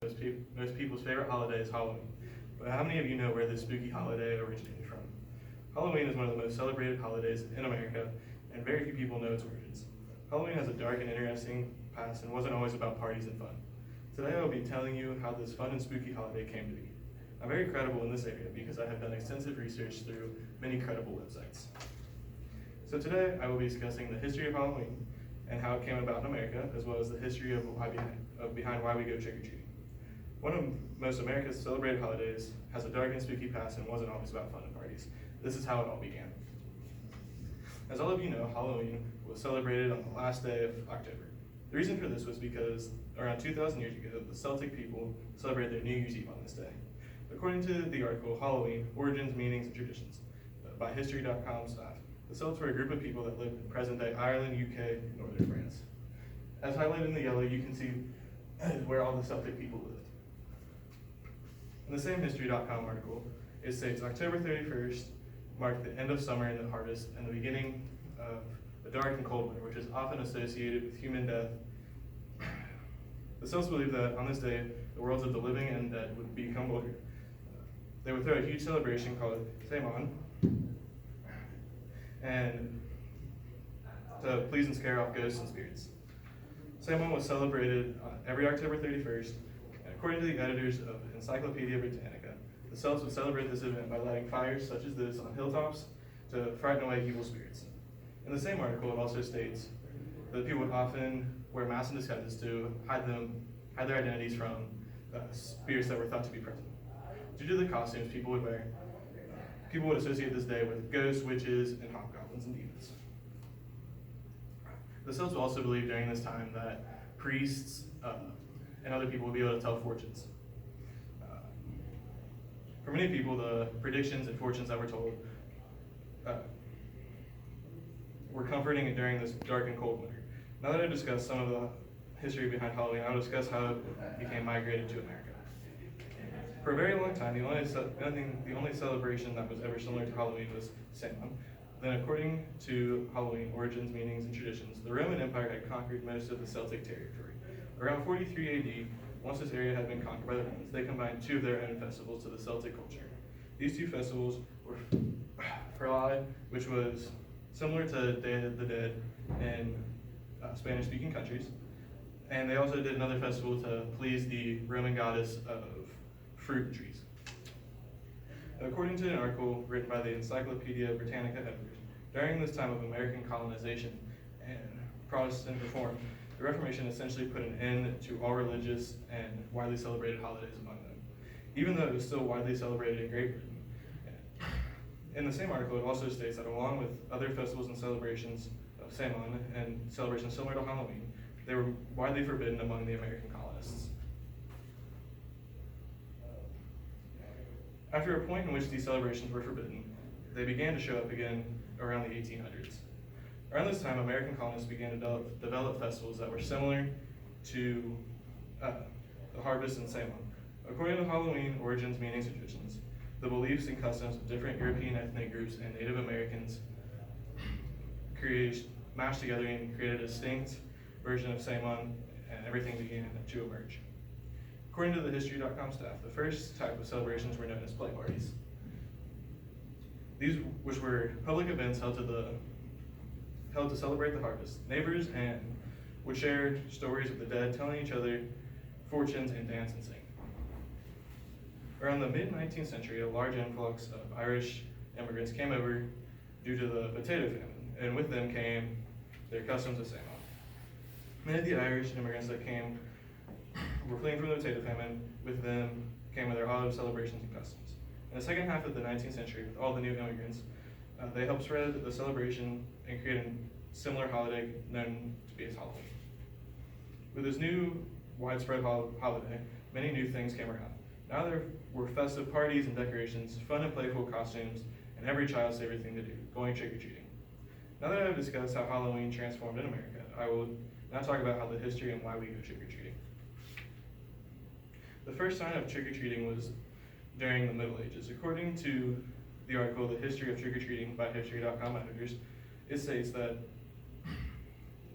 Most people's favorite holiday is Halloween. But how many of you know where this spooky holiday originated from? Halloween is one of the most celebrated holidays in America, and very few people know its origins. Halloween has a dark and interesting past and wasn't always about parties and fun. Today I will be telling you how this fun and spooky holiday came to be. I'm very credible in this area because I have done extensive research through many credible websites. So today I will be discussing the history of Halloween and how it came about in America, as well as the history of behind why we go trick-or-treating. One of most America's celebrated holidays has a dark and spooky past and wasn't always about fun and parties. This is how it all began. As all of you know, Halloween was celebrated on the last day of October. The reason for this was because around 2,000 years ago, the Celtic people celebrated their New Year's Eve on this day. According to the article, Halloween, Origins, Meanings, and Traditions, by History.com staff, the Celts were a group of people that lived in present-day Ireland, UK, and northern France. As highlighted in the yellow, you can see where all the Celtic people lived. In the same History.com article, it states October 31st marked the end of summer and the harvest and the beginning of a dark and cold winter, which is often associated with human death. The Celts believed that on this day, the worlds of the living and dead would become older. They would throw a huge celebration called Samhain, and to please and scare off ghosts and spirits. Samhain was celebrated every October 31st, and according to the editors of Encyclopedia Britannica, the Celts would celebrate this event by lighting fires such as this on hilltops to frighten away evil spirits. In the same article, it also states that people would often wear masks and disguises to hide their identities from spirits that were thought to be present. Due to the costumes people would wear, people would associate this day with ghosts, witches, and hobgoblins and demons. The Celts also believed during this time that priests and other people would be able to tell fortunes. For many people, the predictions and fortunes that were told were comforting during this dark and cold winter. Now that I've discussed some of the history behind Halloween, I'll discuss how it became migrated to America. For a very long time, the only celebration that was ever similar to Halloween was Samhain. Then, according to Halloween, Origins, Meanings, and Traditions, the Roman Empire had conquered most of the Celtic territory. Around 43 AD, once this area had been conquered by the Romans, they combined two of their own festivals to the Celtic culture. These two festivals were Ferlai, which was similar to Day of the Dead in Spanish-speaking countries, and they also did another festival to please the Roman goddess of fruit and trees. According to an article written by the Encyclopedia Britannica editors, during this time of American colonization and Protestant reform, the Reformation essentially put an end to all religious and widely celebrated holidays among them, even though it was still widely celebrated in Great Britain. In the same article, it also states that along with other festivals and celebrations of Samhain and celebrations similar to Halloween, they were widely forbidden among the American colonists. After a point in which these celebrations were forbidden, they began to show up again around the 1800s. Around this time, American colonists began to develop festivals that were similar to the harvest and Samhain. According to Halloween, Origins, Meanings, and Traditions, the beliefs and customs of different European ethnic groups and Native Americans mashed together and created a distinct version of Samhain, and everything began to emerge. According to the History.com staff, the first type of celebrations were known as play parties. These, which were public events held to celebrate the harvest. Neighbors would share stories of the dead, telling each other fortunes and dance and sing. Around the mid-19th century, a large influx of Irish immigrants came over due to the potato famine, and with them came their customs of Samhain. Many of the Irish immigrants that came were fleeing from the potato famine. With them came their autumn celebrations and customs. In the second half of the 19th century, with all the new immigrants, they helped spread the celebration and create a similar holiday known to be as Halloween. With this new widespread holiday, many new things came around. Now there were festive parties and decorations, fun and playful costumes, and every child's favorite thing to do, going trick-or-treating. Now that I've discussed how Halloween transformed in America, I will now talk about how the history and why we go trick-or-treating. The first sign of trick-or-treating was during the Middle Ages. According to the article, The History of Trick-or-Treating by History.com editors, it states that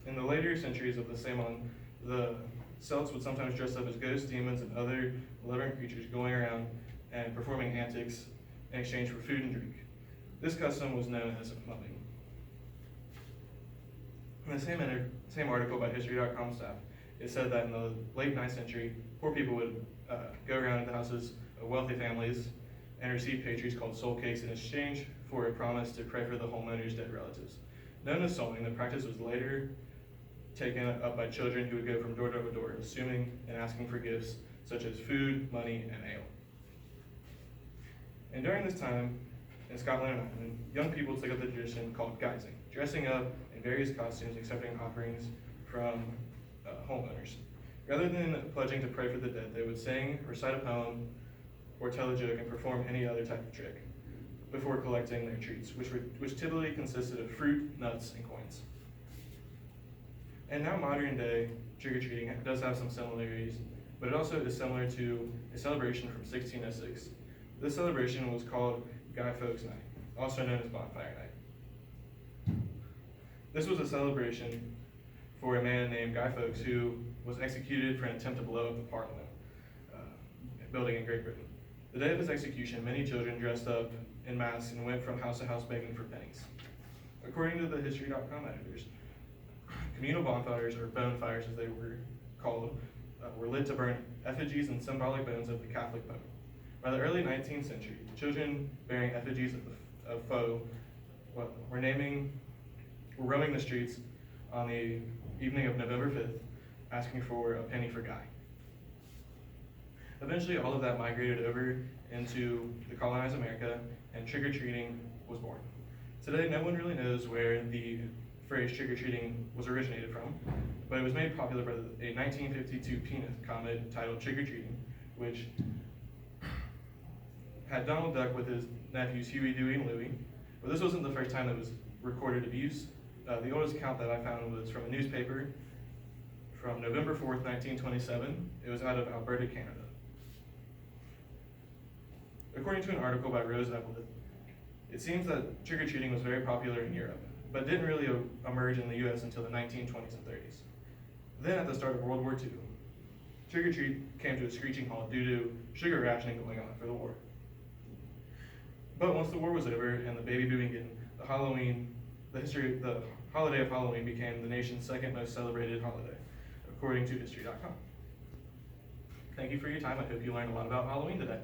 in the later centuries of the Samhain, the Celts would sometimes dress up as ghosts, demons, and other malevolent creatures going around and performing antics in exchange for food and drink. This custom was known as mumming. In the same article by History.com staff, it said that in the late 9th century, poor people would go around to the houses of wealthy families and receive pastries called soul cakes in exchange for a promise to pray for the homeowner's dead relatives. Known as souling, the practice was later taken up by children who would go from door to door, assuming and asking for gifts such as food, money, and ale. And during this time, in Scotland and Ireland, young people took up the tradition called guising, dressing up in various costumes, accepting offerings from homeowners. Rather than pledging to pray for the dead, they would sing, recite a poem, or tell a joke and perform any other type of trick before collecting their treats, which typically consisted of fruit, nuts, and coins. And now modern day trick-or-treating does have some similarities, but it also is similar to a celebration from 1606. This celebration was called Guy Fawkes Night, also known as Bonfire Night. This was a celebration for a man named Guy Fawkes who was executed for an attempt to blow up the Parliament building in Great Britain. The day of his execution, many children dressed up in masks and went from house to house begging for pennies. According to the History.com editors, communal bonfires, or bonfires as they were called, were lit to burn effigies and symbolic bones of the Catholic Pope. By the early 19th century, children bearing effigies of foe were roaming the streets on the evening of November 5th, asking for a penny for Guy. Eventually, all of that migrated over into the colonized America, and trick-or-treating was born. Today, no one really knows where the phrase trick-or-treating was originated from, but it was made popular by a 1952 peanut comic titled Trick-or-Treating, which had Donald Duck with his nephews Huey, Dewey, and Louie. But this wasn't the first time that was recorded abuse. The oldest account that I found was from a newspaper from November 4th, 1927. It was out of Alberta, Canada. According to an article by Rose Evelyn, it seems that trick-or-treating was very popular in Europe, but didn't really emerge in the US until the 1920s and 30s. Then at the start of World War II, trick-or-treat came to a screeching halt due to sugar rationing going on for the war. But once the war was over and the baby boom began, the holiday of Halloween became the nation's second most celebrated holiday, according to History.com. Thank you for your time. I hope you learned a lot about Halloween today.